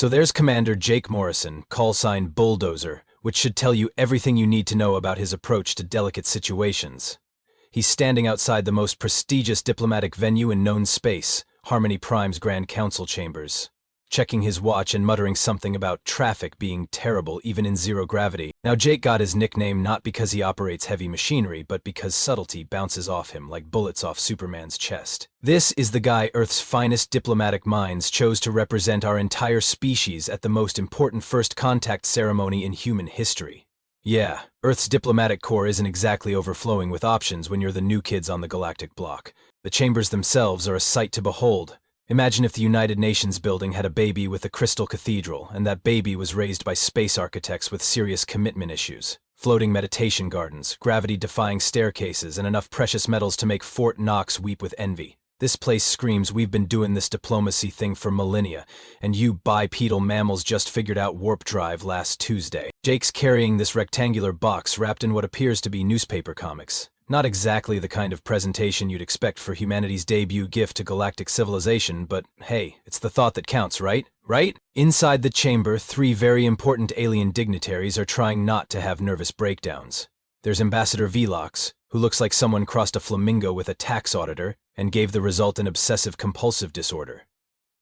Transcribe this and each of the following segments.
So there's Commander Jake Morrison, callsign Bulldozer, which should tell you everything you need to know about his approach to delicate situations. He's standing outside the most prestigious diplomatic venue in known space, Harmony Prime's Grand Council chambers, checking his watch and muttering something about traffic being terrible even in zero gravity. Now Jake got his nickname not because he operates heavy machinery, but because subtlety bounces off him like bullets off Superman's chest. This is the guy Earth's finest diplomatic minds chose to represent our entire species at the most important first contact ceremony in human history. Yeah, Earth's diplomatic corps isn't exactly overflowing with options when you're the new kids on the galactic block. The chambers themselves are a sight to behold. Imagine if the United Nations building had a baby with a crystal cathedral, and that baby was raised by space architects with serious commitment issues. Floating meditation gardens, gravity-defying staircases, and enough precious metals to make Fort Knox weep with envy. This place screams we've been doing this diplomacy thing for millennia, and you bipedal mammals just figured out warp drive last Tuesday. Jake's carrying this rectangular box wrapped in what appears to be newspaper comics. Not exactly the kind of presentation you'd expect for humanity's debut gift to galactic civilization, but hey, it's the thought that counts, right? Right? Inside the chamber, 3 very important alien dignitaries are trying not to have nervous breakdowns. There's Ambassador Velox, who looks like someone crossed a flamingo with a tax auditor and gave the result an obsessive-compulsive disorder.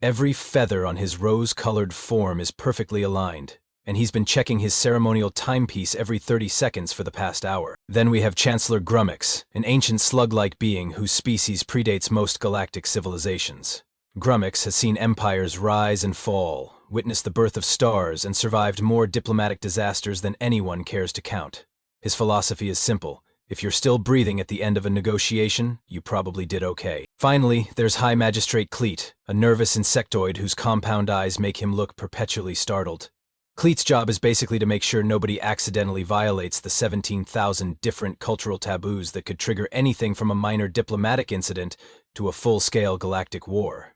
Every feather on his rose-colored form is perfectly aligned, and he's been checking his ceremonial timepiece every 30 seconds for the past hour. Then we have Chancellor Grummix, an ancient slug-like being whose species predates most galactic civilizations. Grummix has seen empires rise and fall, witnessed the birth of stars, and survived more diplomatic disasters than anyone cares to count. His philosophy is simple. If you're still breathing at the end of a negotiation, you probably did okay. Finally, there's High Magistrate Cleet, a nervous insectoid whose compound eyes make him look perpetually startled. Cleet's job is basically to make sure nobody accidentally violates the 17,000 different cultural taboos that could trigger anything from a minor diplomatic incident to a full-scale galactic war.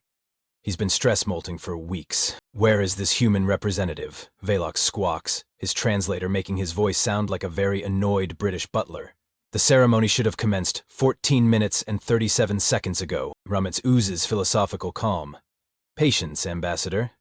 He's been stress-molting for weeks. Where is this human representative? Velox squawks, his translator making his voice sound like a very annoyed British butler. The ceremony should have commenced 14 minutes and 37 seconds ago. Grummix oozes philosophical calm. Patience, Ambassador.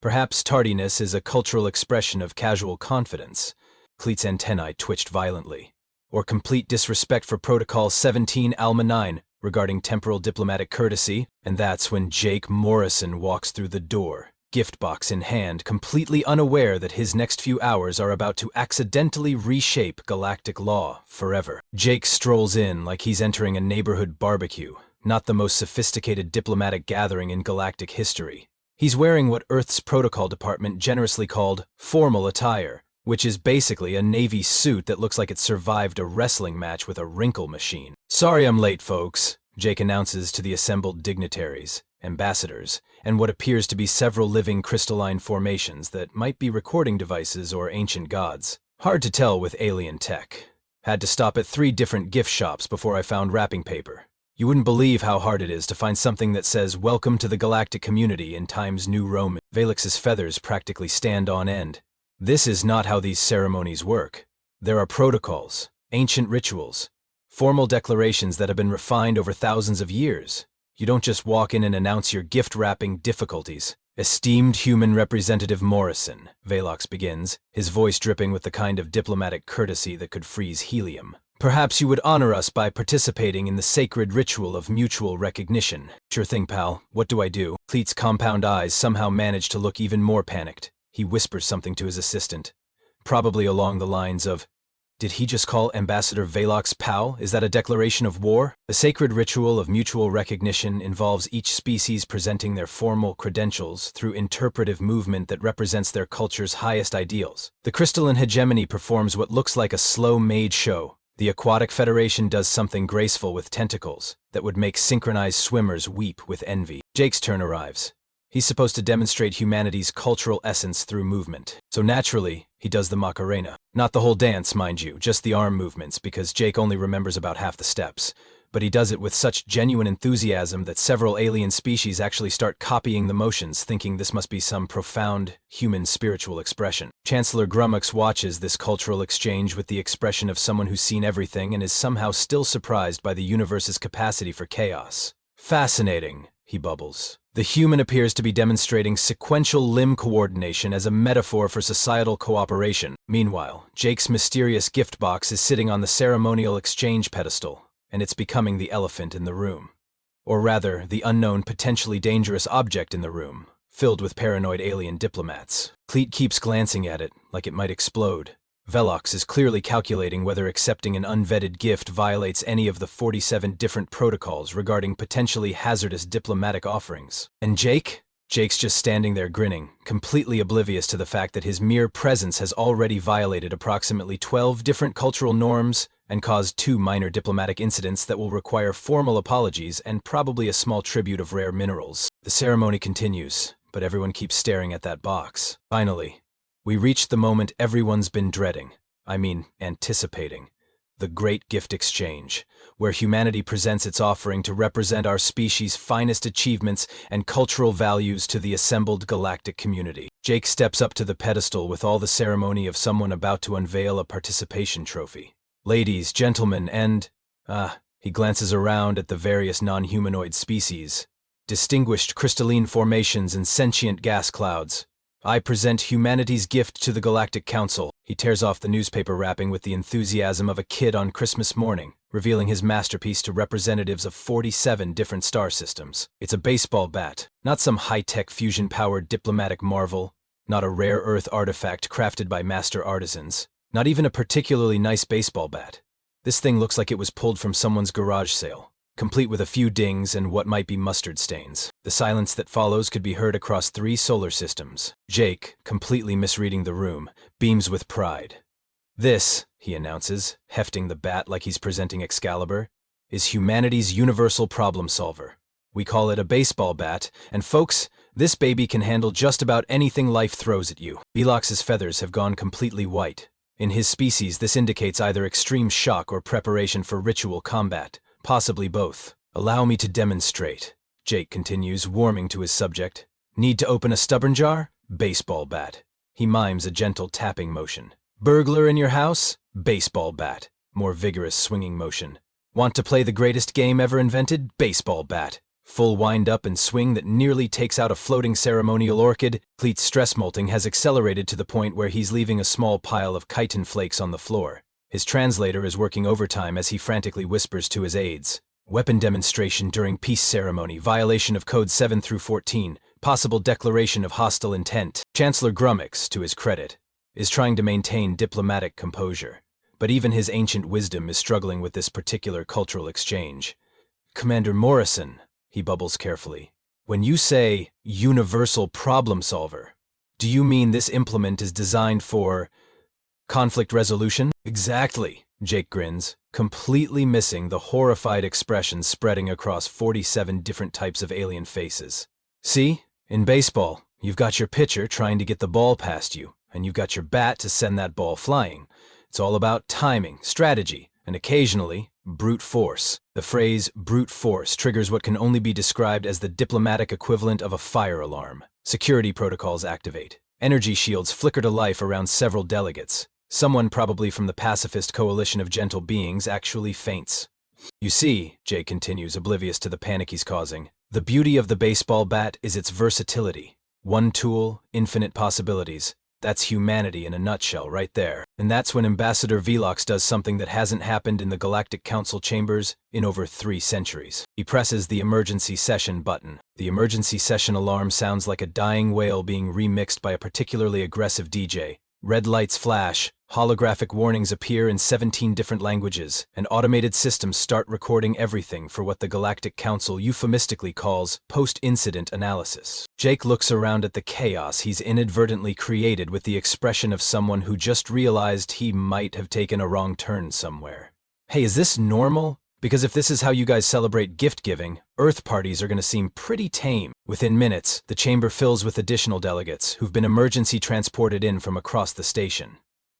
Perhaps tardiness is a cultural expression of casual confidence. Cleet's antennae twitched violently. Or complete disrespect for Protocol 17 Alma 9 regarding temporal diplomatic courtesy, and that's when Jake Morrison walks through the door, gift box in hand, completely unaware that his next few hours are about to accidentally reshape Galactic Law forever. Jake strolls in like he's entering a neighborhood barbecue, not the most sophisticated diplomatic gathering in galactic history. He's wearing what Earth's protocol department generously called formal attire, which is basically a Navy suit that looks like it survived a wrestling match with a wrinkle machine. Sorry I'm late, folks, Jake announces to the assembled dignitaries, ambassadors, and what appears to be several living crystalline formations that might be recording devices or ancient gods. Hard to tell with alien tech. Had to stop at 3 different gift shops before I found wrapping paper. You wouldn't believe how hard it is to find something that says "Welcome to the Galactic Community" in Times New Roman. Velox's feathers practically stand on end. This is not how these ceremonies work. There are protocols, ancient rituals, formal declarations that have been refined over thousands of years. You don't just walk in and announce your gift-wrapping difficulties. Esteemed Human Representative Morrison, Velox begins, his voice dripping with the kind of diplomatic courtesy that could freeze helium. Perhaps you would honor us by participating in the sacred ritual of mutual recognition. Sure thing, pal. What do I do? Cleet's compound eyes somehow manage to look even more panicked. He whispers something to his assistant, probably along the lines of, "Did he just call Ambassador Velox pal? Is that a declaration of war?" The sacred ritual of mutual recognition involves each species presenting their formal credentials through interpretive movement that represents their culture's highest ideals. The crystalline hegemony performs what looks like a slow-made show. The Aquatic Federation does something graceful with tentacles that would make synchronized swimmers weep with envy. Jake's turn arrives. He's supposed to demonstrate humanity's cultural essence through movement. So naturally, he does the Macarena. Not the whole dance, mind you, just the arm movements, because Jake only remembers about half the steps. But he does it with such genuine enthusiasm that several alien species actually start copying the motions, thinking this must be some profound human spiritual expression. Chancellor Grummix watches this cultural exchange with the expression of someone who's seen everything and is somehow still surprised by the universe's capacity for chaos. Fascinating, he bubbles. The human appears to be demonstrating sequential limb coordination as a metaphor for societal cooperation. Meanwhile, Jake's mysterious gift box is sitting on the ceremonial exchange pedestal, and it's becoming the elephant in the room. Or rather, the unknown, potentially dangerous object in the room, filled with paranoid alien diplomats. Cleet keeps glancing at it, like it might explode. Velox is clearly calculating whether accepting an unvetted gift violates any of the 47 different protocols regarding potentially hazardous diplomatic offerings. And Jake's just standing there grinning, completely oblivious to the fact that his mere presence has already violated approximately 12 different cultural norms and caused 2 minor diplomatic incidents that will require formal apologies and probably a small tribute of rare minerals. The ceremony continues, but everyone keeps staring at that box. Finally, we reach the moment everyone's been dreading, anticipating. The Great Gift Exchange, where humanity presents its offering to represent our species' finest achievements and cultural values to the assembled galactic community. Jake steps up to the pedestal with all the ceremony of someone about to unveil a participation trophy. Ladies, gentlemen, and, he glances around at the various non-humanoid species, distinguished crystalline formations and sentient gas clouds. I present humanity's gift to the Galactic Council. He tears off the newspaper wrapping with the enthusiasm of a kid on Christmas morning, revealing his masterpiece to representatives of 47 different star systems. It's a baseball bat, not some high-tech fusion-powered diplomatic marvel, not a rare Earth artifact crafted by master artisans, not even a particularly nice baseball bat. This thing looks like it was pulled from someone's garage sale, complete with a few dings and what might be mustard stains. The silence that follows could be heard across 3 solar systems. Jake, completely misreading the room, beams with pride. This, he announces, hefting the bat like he's presenting Excalibur, is humanity's universal problem solver. We call it a baseball bat, and folks, this baby can handle just about anything life throws at you. Velox's feathers have gone completely white. In his species, this indicates either extreme shock or preparation for ritual combat. Possibly both. Allow me to demonstrate, Jake continues, warming to his subject. Need to open a stubborn jar? Baseball bat. He mimes a gentle tapping motion. Burglar in your house? Baseball bat. More vigorous swinging motion. Want to play the greatest game ever invented? Baseball bat. Full wind up and swing that nearly takes out a floating ceremonial orchid. Cleet's stress molting has accelerated to the point where he's leaving a small pile of chitin flakes on the floor. His translator is working overtime as he frantically whispers to his aides. Weapon demonstration during peace ceremony, violation of codes 7 through 14, possible declaration of hostile intent. Chancellor Grummix, to his credit, is trying to maintain diplomatic composure, but even his ancient wisdom is struggling with this particular cultural exchange. Commander Morrison, he bubbles carefully, when you say universal problem solver, do you mean this implement is designed for conflict resolution? Exactly, Jake grins, completely missing the horrified expression spreading across 47 different types of alien faces. See, in baseball, you've got your pitcher trying to get the ball past you, and you've got your bat to send that ball flying. It's all about timing, strategy, and occasionally, brute force. The phrase brute force triggers what can only be described as the diplomatic equivalent of a fire alarm. Security protocols activate. Energy shields flicker to life around several delegates. Someone probably from the pacifist coalition of gentle beings actually faints. You see, Jay continues, oblivious to the panic he's causing, the beauty of the baseball bat is its versatility. One tool, infinite possibilities. That's humanity in a nutshell right there. And that's when Ambassador Velox does something that hasn't happened in the Galactic Council chambers in over 3 centuries. He presses the emergency session button. The emergency session alarm sounds like a dying whale being remixed by a particularly aggressive DJ. Red lights flash, holographic warnings appear in 17 different languages, and automated systems start recording everything for what the Galactic Council euphemistically calls post-incident analysis. Jake looks around at the chaos he's inadvertently created with the expression of someone who just realized he might have taken a wrong turn somewhere. Hey, is this normal? Because if this is how you guys celebrate gift-giving, Earth parties are going to seem pretty tame. Within minutes, the chamber fills with additional delegates who've been emergency transported in from across the station.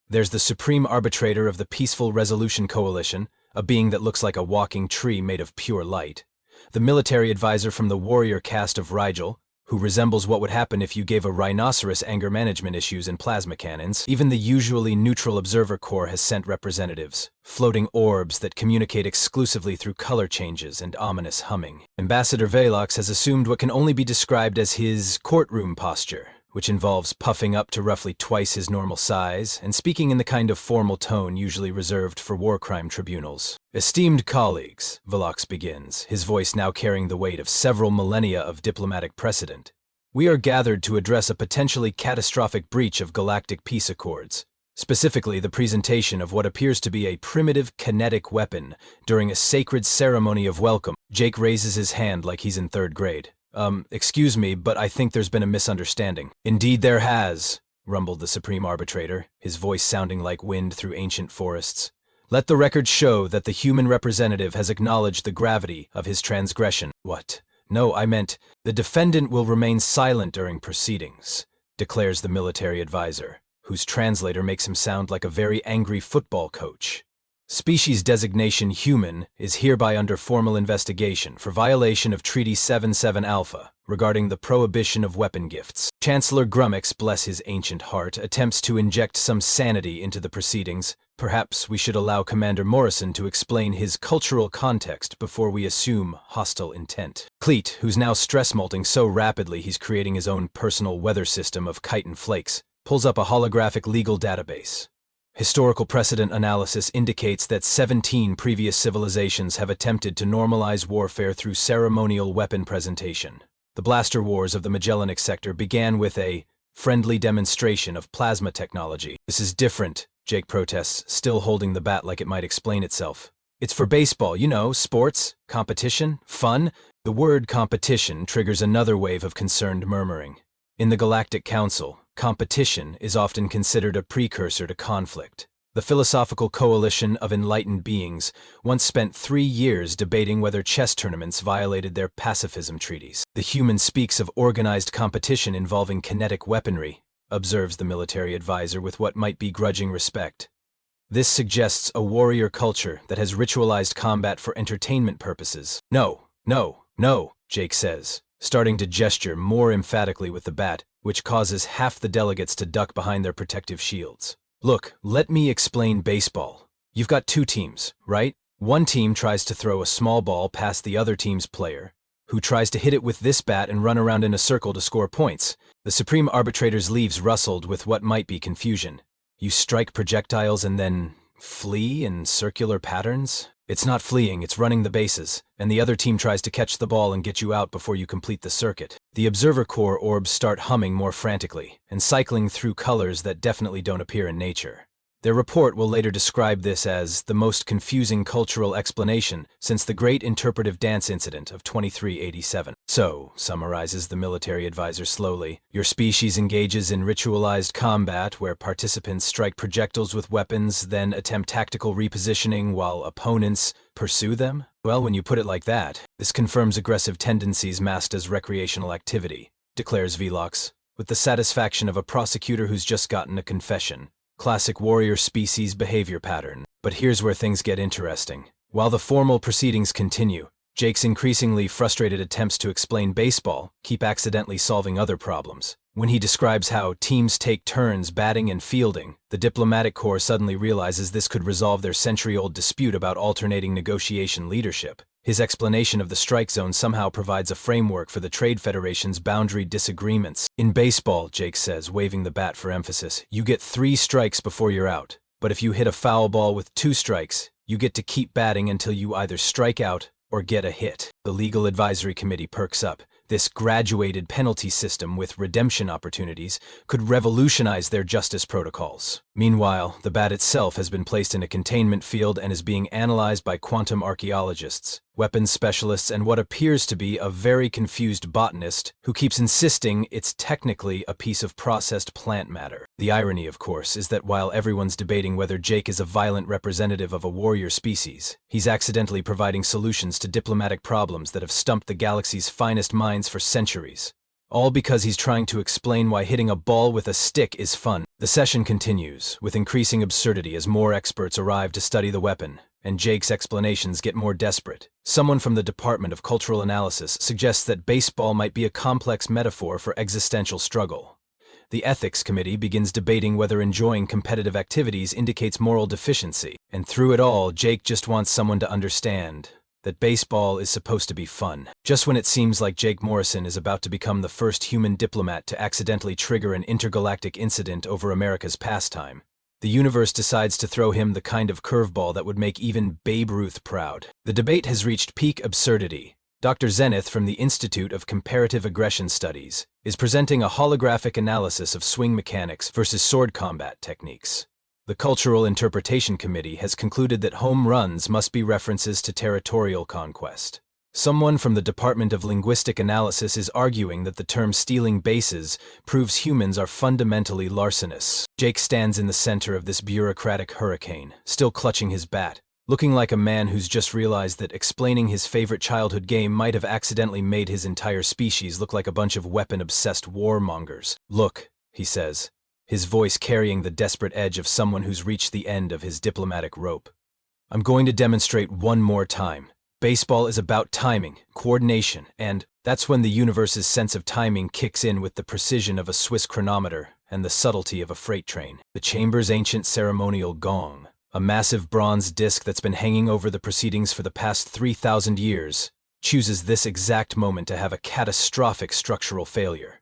There's the supreme arbitrator of the Peaceful Resolution Coalition, a being that looks like a walking tree made of pure light. The military advisor from the warrior caste of Rigel, who resembles what would happen if you gave a rhinoceros anger management issues and plasma cannons. Even the usually neutral observer corps has sent representatives, floating orbs that communicate exclusively through color changes and ominous humming. Ambassador Velox has assumed what can only be described as his courtroom posture, which involves puffing up to roughly twice his normal size and speaking in the kind of formal tone usually reserved for war crime tribunals. Esteemed colleagues, Velox begins, his voice now carrying the weight of several millennia of diplomatic precedent. We are gathered to address a potentially catastrophic breach of galactic peace accords, specifically the presentation of what appears to be a primitive kinetic weapon during a sacred ceremony of welcome. Jake raises his hand like he's in third grade. Excuse me, but I think there's been a misunderstanding. Indeed there has, rumbled the Supreme Arbitrator, his voice sounding like wind through ancient forests. Let the record show that the human representative has acknowledged the gravity of his transgression. What? No, I meant, the defendant will remain silent during proceedings, declares the military advisor, whose translator makes him sound like a very angry football coach. Species designation human is hereby under formal investigation for violation of Treaty 77 Alpha regarding the prohibition of weapon gifts. Chancellor Grumix, bless his ancient heart, attempts to inject some sanity into the proceedings. Perhaps we should allow Commander Morrison to explain his cultural context before we assume hostile intent. Cleet, who's now stress-molting so rapidly he's creating his own personal weather system of chitin flakes, pulls up a holographic legal database. Historical precedent analysis indicates that 17 previous civilizations have attempted to normalize warfare through ceremonial weapon presentation. The blaster wars of the Magellanic sector began with a friendly demonstration of plasma technology. This is different, Jake protests, still holding the bat like it might explain itself. It's for baseball, you know, sports, competition, fun. The word competition triggers another wave of concerned murmuring. In the Galactic Council, competition is often considered a precursor to conflict. The Philosophical Coalition of Enlightened Beings once spent 3 years debating whether chess tournaments violated their pacifism treaties. The human speaks of organized competition involving kinetic weaponry, observes the military advisor with what might be grudging respect. This suggests a warrior culture that has ritualized combat for entertainment purposes. No, Jake says, starting to gesture more emphatically with the bat, which causes half the delegates to duck behind their protective shields. Look, let me explain baseball. You've got 2 teams, right? One team tries to throw a small ball past the other team's player, who tries to hit it with this bat and run around in a circle to score points. The Supreme Arbitrator's leaves rustled with what might be confusion. You strike projectiles and then flee in circular patterns? It's not fleeing, it's running the bases, and the other team tries to catch the ball and get you out before you complete the circuit. The Observer Corps orbs start humming more frantically, and cycling through colors that definitely don't appear in nature. Their report will later describe this as the most confusing cultural explanation since the Great Interpretive Dance Incident of 2387. So, summarizes the military advisor slowly, your species engages in ritualized combat where participants strike projectiles with weapons, then attempt tactical repositioning while opponents pursue them? Well, when you put it like that, this confirms aggressive tendencies masked as recreational activity, declares Velox, with the satisfaction of a prosecutor who's just gotten a confession. Classic warrior species behavior pattern. But here's where things get interesting. While the formal proceedings continue, Jake's increasingly frustrated attempts to explain baseball keep accidentally solving other problems. When he describes how teams take turns batting and fielding, the diplomatic corps suddenly realizes this could resolve their century-old dispute about alternating negotiation leadership. His explanation of the strike zone somehow provides a framework for the Trade Federation's boundary disagreements. In baseball, Jake says, waving the bat for emphasis, you get 3 strikes before you're out. But if you hit a foul ball with 2 strikes, you get to keep batting until you either strike out or get a hit. The Legal Advisory Committee perks up. This graduated penalty system with redemption opportunities could revolutionize their justice protocols. Meanwhile, the bat itself has been placed in a containment field and is being analyzed by quantum archaeologists, weapons specialists, and what appears to be a very confused botanist who keeps insisting it's technically a piece of processed plant matter. The irony, of course, is that while everyone's debating whether Jake is a violent representative of a warrior species, he's accidentally providing solutions to diplomatic problems that have stumped the galaxy's finest minds for centuries. All because he's trying to explain why hitting a ball with a stick is fun. The session continues, with increasing absurdity as more experts arrive to study the weapon. and Jake's explanations get more desperate. Someone from the Department of Cultural Analysis suggests that baseball might be a complex metaphor for existential struggle. The ethics committee begins debating whether enjoying competitive activities indicates moral deficiency, and through it all, Jake just wants someone to understand that baseball is supposed to be fun. Just when it seems like Jake Morrison is about to become the first human diplomat to accidentally trigger an intergalactic incident over America's pastime, the universe decides to throw him the kind of curveball that would make even Babe Ruth proud. The debate has reached peak absurdity. Dr. Zenith from the Institute of Comparative Aggression Studies is presenting a holographic analysis of swing mechanics versus sword combat techniques. The Cultural Interpretation Committee has concluded that home runs must be references to territorial conquest. Someone from the Department of Linguistic Analysis is arguing that the term stealing bases proves humans are fundamentally larcenous. Jake stands in the center of this bureaucratic hurricane, still clutching his bat, looking like a man who's just realized that explaining his favorite childhood game might have accidentally made his entire species look like a bunch of weapon-obsessed warmongers. "Look," he says, his voice carrying the desperate edge of someone who's reached the end of his diplomatic rope. "I'm going to demonstrate one more time. Baseball is about timing, coordination, and that's when the universe's sense of timing kicks in with the precision of a Swiss chronometer and the subtlety of a freight train." The chamber's ancient ceremonial gong, a massive bronze disc that's been hanging over the proceedings for the past 3,000 years, chooses this exact moment to have a catastrophic structural failure.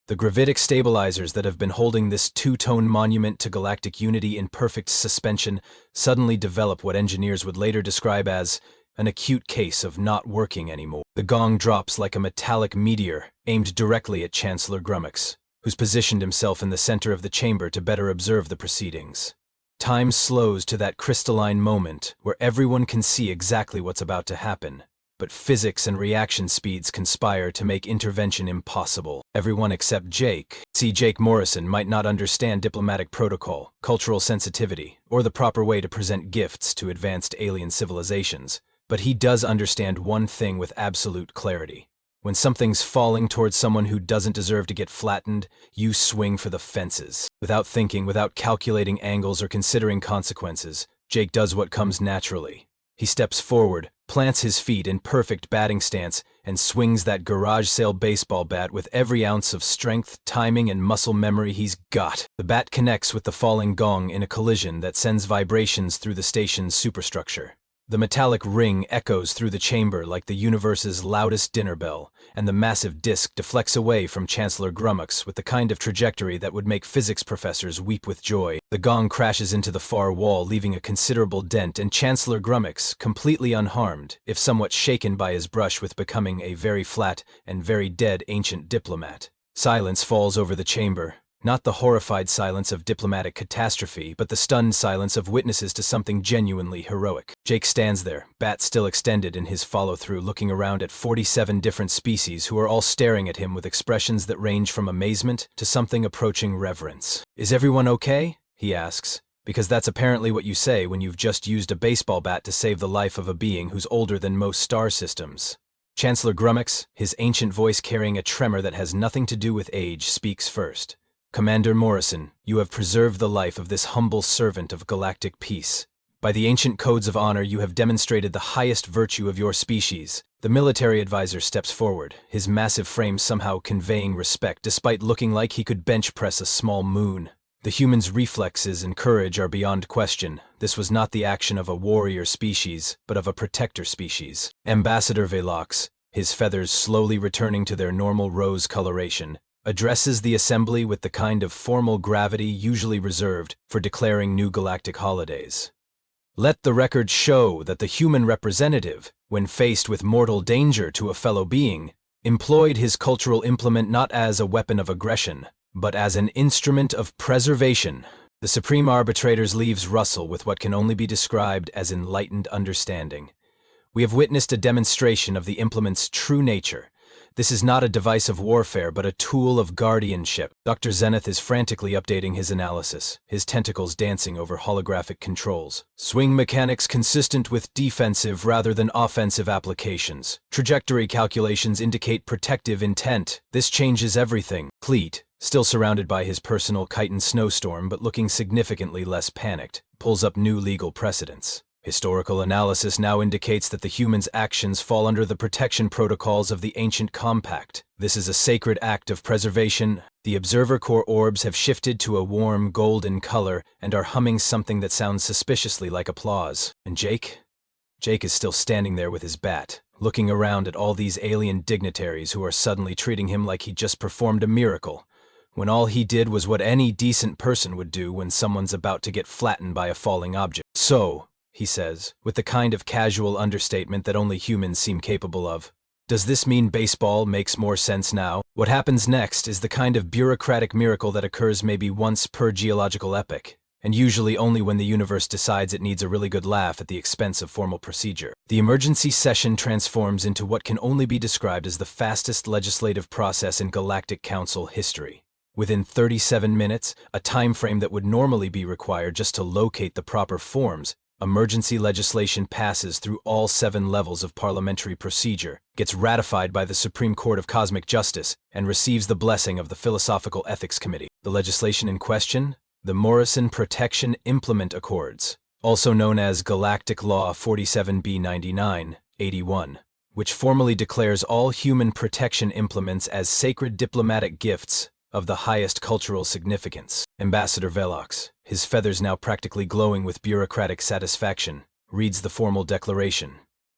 The gravitic stabilizers that have been holding this two-tone monument to galactic unity in perfect suspension suddenly develop what engineers would later describe as an acute case of not working anymore. The gong drops like a metallic meteor aimed directly at Chancellor Grummax, who's positioned himself in the center of the chamber to better observe the proceedings. Time slows to that crystalline moment where everyone can see exactly what's about to happen. But physics and reaction speeds conspire to make intervention impossible. Everyone except Jake. Jake Morrison might not understand diplomatic protocol, cultural sensitivity, or the proper way to present gifts to advanced alien civilizations, but he does understand one thing with absolute clarity. When something's falling towards someone who doesn't deserve to get flattened, you swing for the fences. Without thinking, without calculating angles or considering consequences, Jake does what comes naturally. He steps forward, plants his feet in perfect batting stance, and swings that garage sale baseball bat with every ounce of strength, timing, and muscle memory he's got. The bat connects with the falling gong in a collision that sends vibrations through the station's superstructure. The metallic ring echoes through the chamber like the universe's loudest dinner bell, and the massive disc deflects away from Chancellor Grummax with the kind of trajectory that would make physics professors weep with joy. The gong crashes into the far wall, leaving a considerable dent, and Chancellor Grummax, completely unharmed, if somewhat shaken by his brush with becoming a very flat and very dead ancient diplomat. Silence falls over the chamber. Not the horrified silence of diplomatic catastrophe, but the stunned silence of witnesses to something genuinely heroic. Jake stands there, bat still extended in his follow-through, looking around at 47 different species who are all staring at him with expressions that range from amazement to something approaching reverence. "Is everyone okay?" he asks, because that's apparently what you say when you've just used a baseball bat to save the life of a being who's older than most star systems. Chancellor Grummax, his ancient voice carrying a tremor that has nothing to do with age, speaks first. "Commander Morrison, you have preserved the life of this humble servant of galactic peace. By the ancient codes of honor, you have demonstrated the highest virtue of your species." The military advisor steps forward, his massive frame somehow conveying respect despite looking like he could bench press a small moon. The human's reflexes and courage are beyond question. This was not the action of a warrior species, but of a protector species. Ambassador Velox, his feathers slowly returning to their normal rose coloration, addresses the assembly with the kind of formal gravity usually reserved for declaring new galactic holidays. "Let the record show that the human representative, when faced with mortal danger to a fellow being, employed his cultural implement not as a weapon of aggression, but as an instrument of preservation." The Supreme Arbitrator's leaves rustle with what can only be described as enlightened understanding. We have witnessed a demonstration of the implement's true nature. This is not a device of warfare, but a tool of guardianship. Dr. Zenith is frantically updating his analysis, his tentacles dancing over holographic controls. "Swing mechanics consistent with defensive rather than offensive applications. Trajectory calculations indicate protective intent. This changes everything." Cleet, still surrounded by his personal chitin snowstorm but looking significantly less panicked, pulls up new legal precedents. Historical analysis now indicates that the humans' actions fall under the protection protocols of the ancient compact. This is a sacred act of preservation. The observer core orbs have shifted to a warm golden color and are humming something that sounds suspiciously like applause. And Jake? Jake is still standing there with his bat, looking around at all these alien dignitaries who are suddenly treating him like he just performed a miracle, when all he did was what any decent person would do when someone's about to get flattened by a falling object. "So," he says, with the kind of casual understatement that only humans seem capable of, "does this mean baseball makes more sense now?" What happens next is the kind of bureaucratic miracle that occurs maybe once per geological epoch, and usually only when the universe decides it needs a really good laugh at the expense of formal procedure. The emergency session transforms into what can only be described as the fastest legislative process in Galactic Council history. Within 37 minutes, a time frame that would normally be required just to locate the proper forms, emergency legislation passes through all 7 levels of parliamentary procedure, gets ratified by the Supreme Court of Cosmic Justice, and receives the blessing of the Philosophical Ethics Committee. The legislation in question? The Morrison Protection Implement Accords, also known as Galactic Law 47B99-81, which formally declares all human protection implements as sacred diplomatic gifts of the highest cultural significance. Ambassador Velox, his feathers now practically glowing with bureaucratic satisfaction, reads the formal declaration.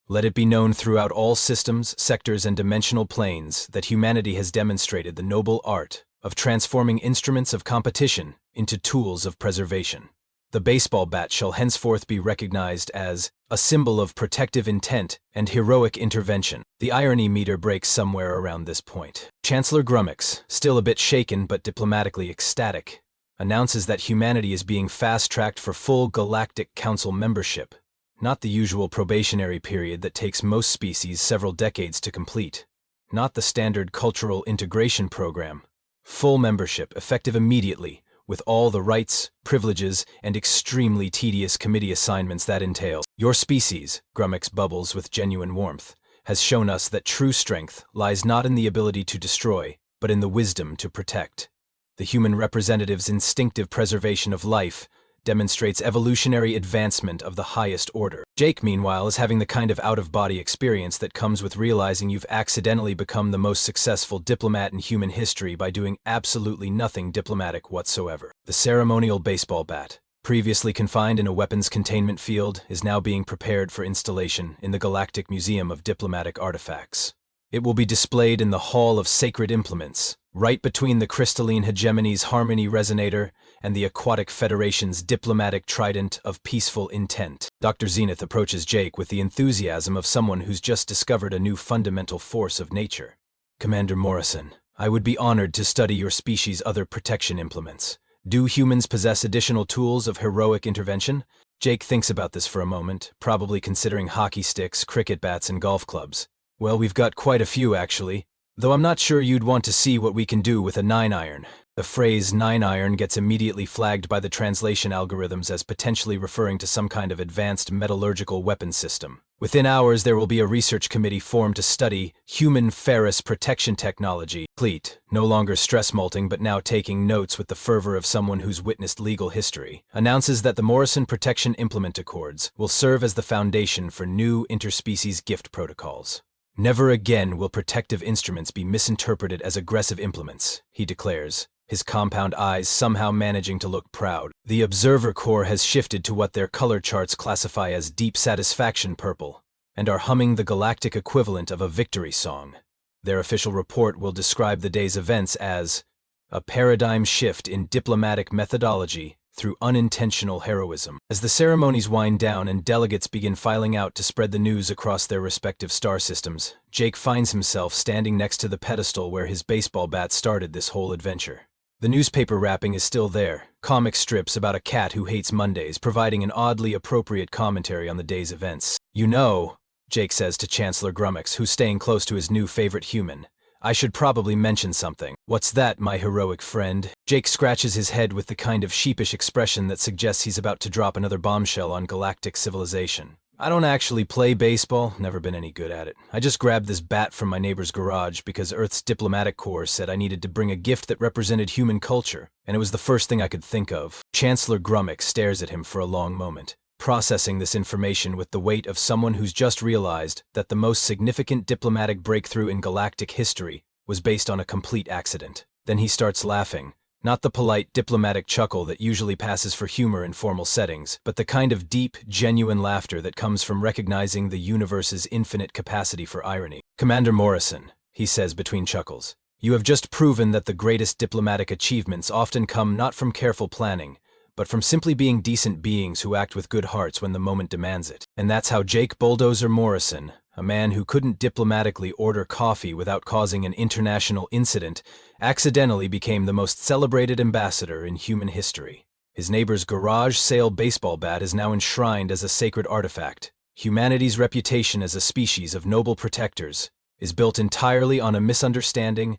Let it be known throughout all systems, sectors, and dimensional planes that humanity has demonstrated the noble art of transforming instruments of competition into tools of preservation. The baseball bat shall henceforth be recognized as a symbol of protective intent and heroic intervention. The irony meter breaks somewhere around this point. Chancellor Grummax, still a bit shaken but diplomatically ecstatic, announces that humanity is being fast-tracked for full Galactic Council membership, not the usual probationary period that takes most species several decades to complete, not the standard cultural integration program. Full membership, effective immediately, with all the rights, privileges, and extremely tedious committee assignments that entails. Your species, Grummax bubbles with genuine warmth, has shown us that true strength lies not in the ability to destroy, but in the wisdom to protect. The human representative's instinctive preservation of life demonstrates evolutionary advancement of the highest order. Jake, meanwhile, is having the kind of out-of-body experience that comes with realizing you've accidentally become the most successful diplomat in human history by doing absolutely nothing diplomatic whatsoever. The ceremonial baseball bat, previously confined in a weapons containment field, is now being prepared for installation in the Galactic Museum of Diplomatic Artifacts. It will be displayed in the Hall of Sacred Implements, right between the crystalline hegemony's Harmony Resonator and the Aquatic Federation's diplomatic trident of peaceful intent. Dr. Zenith approaches Jake with the enthusiasm of someone who's just discovered a new fundamental force of nature. "Commander Morrison, I would be honored to study your species' other protection implements. Do humans possess additional tools of heroic intervention?" Jake thinks about this for a moment, probably considering hockey sticks, cricket bats, and golf clubs. "Well, we've got quite a few, actually. Though I'm not sure you'd want to see what we can do with a 9-iron. The phrase 9-iron gets immediately flagged by the translation algorithms as potentially referring to some kind of advanced metallurgical weapon system. Within hours, there will be a research committee formed to study human ferrous protection technology. Cleet, no longer stress-molting but now taking notes with the fervor of someone who's witnessed legal history, announces that the Morrison Protection Implement Accords will serve as the foundation for new interspecies gift protocols. "Never again will protective instruments be misinterpreted as aggressive implements," he declares, his compound eyes somehow managing to look proud. The Observer Corps has shifted to what their color charts classify as deep satisfaction purple, and are humming the galactic equivalent of a victory song. Their official report will describe the day's events as a paradigm shift in diplomatic methodology through unintentional heroism. As the ceremonies wind down and delegates begin filing out to spread the news across their respective star systems, Jake finds himself standing next to the pedestal where his baseball bat started this whole adventure. The newspaper wrapping is still there, comic strips about a cat who hates Mondays providing an oddly appropriate commentary on the day's events. "You know," Jake says to Chancellor Grummax, who's staying close to his new favorite human, "I should probably mention something." "What's that, my heroic friend?" Jake scratches his head with the kind of sheepish expression that suggests he's about to drop another bombshell on galactic civilization. "I don't actually play baseball, never been any good at it. I just grabbed this bat from my neighbor's garage because Earth's diplomatic corps said I needed to bring a gift that represented human culture, and it was the first thing I could think of." Chancellor Grummax stares at him for a long moment, processing this information with the weight of someone who's just realized that the most significant diplomatic breakthrough in galactic history was based on a complete accident. Then he starts laughing, not the polite diplomatic chuckle that usually passes for humor in formal settings, but the kind of deep, genuine laughter that comes from recognizing the universe's infinite capacity for irony. "Commander Morrison," he says between chuckles, "you have just proven that the greatest diplomatic achievements often come not from careful planning, but from simply being decent beings who act with good hearts when the moment demands it." And that's how Jake Bulldozer Morrison, a man who couldn't diplomatically order coffee without causing an international incident, accidentally became the most celebrated ambassador in human history. His neighbor's garage sale baseball bat is now enshrined as a sacred artifact. Humanity's reputation as a species of noble protectors is built entirely on a misunderstanding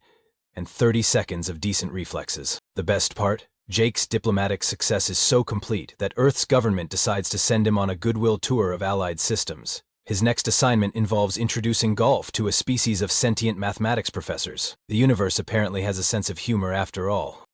and 30 seconds of decent reflexes. The best part? Jake's diplomatic success is so complete that Earth's government decides to send him on a goodwill tour of allied systems. His next assignment involves introducing golf to a species of sentient mathematics professors. The universe apparently has a sense of humor after all.